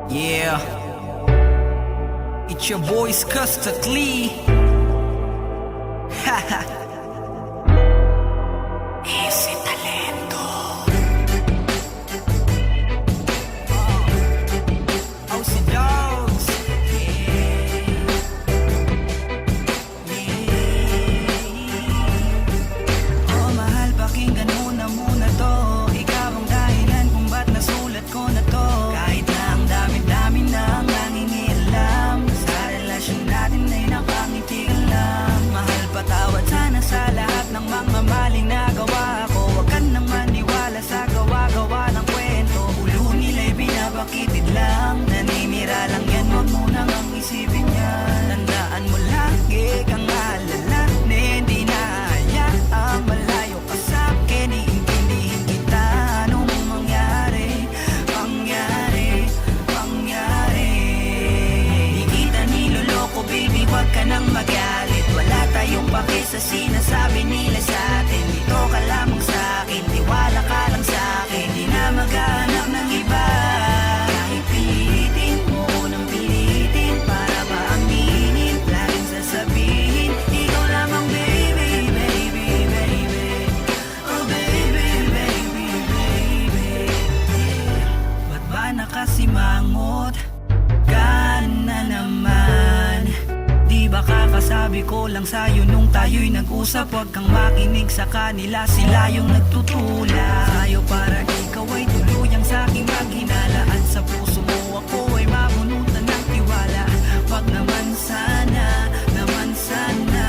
Yeah, it's your boys Custer Clee. Haha. Easy talento. Oh, si Dogs. Oh, mahal, pakinggan mo na muna to. Ikaw ang dahilan kung ba't nasulat ko na to. Kahit na ang dami-dami na ang nangingialam, sa relasyon natin ay nakangiti ka lang. Mahal, patawad sana sa lahat ng mga maling nagawa ko. Huwag ka nang maniwala sa gawa-gawa ng kwento. Ulo nila'y binabakitid lang, naninira lang yan, huwag mo nang ang isipin yan. Tandaan mo lagi kang alalahanin, di na hayaang malayo ka sa'kin. Iintindihin kita, anong mangyari, mangyari. Di kita niloloko baby, huwag ka nang magalit. Wala tayong pake sa sinasabi nila sa'tin. Dito ka lamang sa'kin, tiwala ka lang sa'kin. Di na maghanap ng iba. Kahit pilitin mo nang pilitin, para ba aminin, laging sasabihin, ikaw lamang baby, baby, baby. Oh baby, baby, baby. Ba't ba nakasimangot ka na naman? Di ba kakasabi ko lang sa'yo nung tayo'y nag-usap? Huwag kang makinig sa kanila, sila yung nagtutula sa'yo para ikaw ay tuluyang sa'king maghinala. At sa puso mo ako ay mabunutan ng tiwala. Huwag naman sana, naman sana.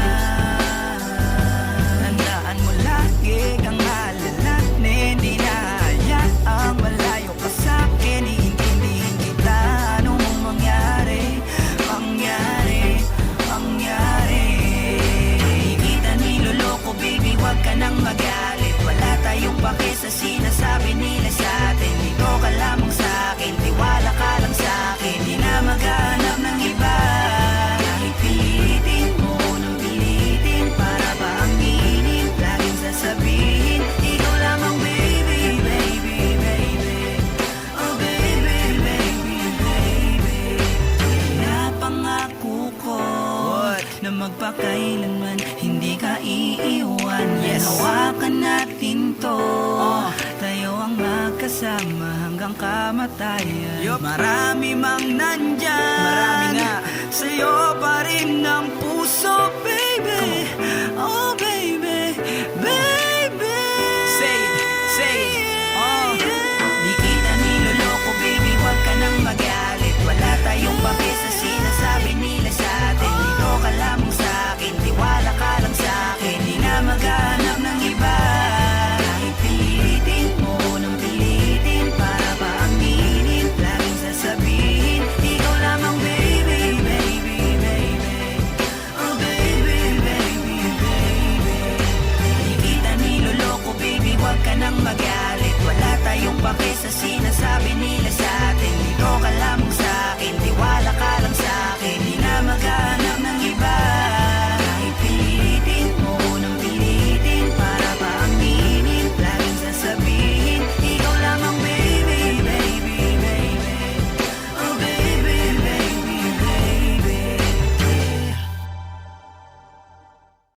Tandaan mo lagi kang alalahanin, di na hayaang malayo ka sa'kin. Iintindihin kita, anong mangyari, mangyari. Di kita niloloko baby, huwag ka nang magalit. Wala tayong pake sa sinasabi nila sa'tin. Dito ka lamang sa'kin, tiwala ka lang sa'kin. Di na maghanap ng iba. Kahit pilitin mo nang pilitin, para ba aminin, laging sasabihin, ikaw lamang baby, baby, baby. Oh baby, baby, baby. Kaya pangako ko na magpakailanman hindi ka iiwan. Yes, hawakan natin to. Tayo ang magkasama hanggang kamatayan. Marami mang nandyan, marami nga, sa'yo pa rin ang puso, baby. Oh baby, baby. Say it. Oh, di kita niloloko baby, huwag ka nang magalit. Wala tayong pake sa sinasabi nila sa'tin. Dito ka lamang sa'kin, tiwala ka lang sa'kin. Di na maghanap ng iba. Kahit pilitin mo nang pilitin, para ba aminin, laging sasabihin, ikaw lamang baby, baby, baby. Oh baby, baby, baby. Di kita niloloko baby, huwag ka nang magalit. Wala tayong pake sa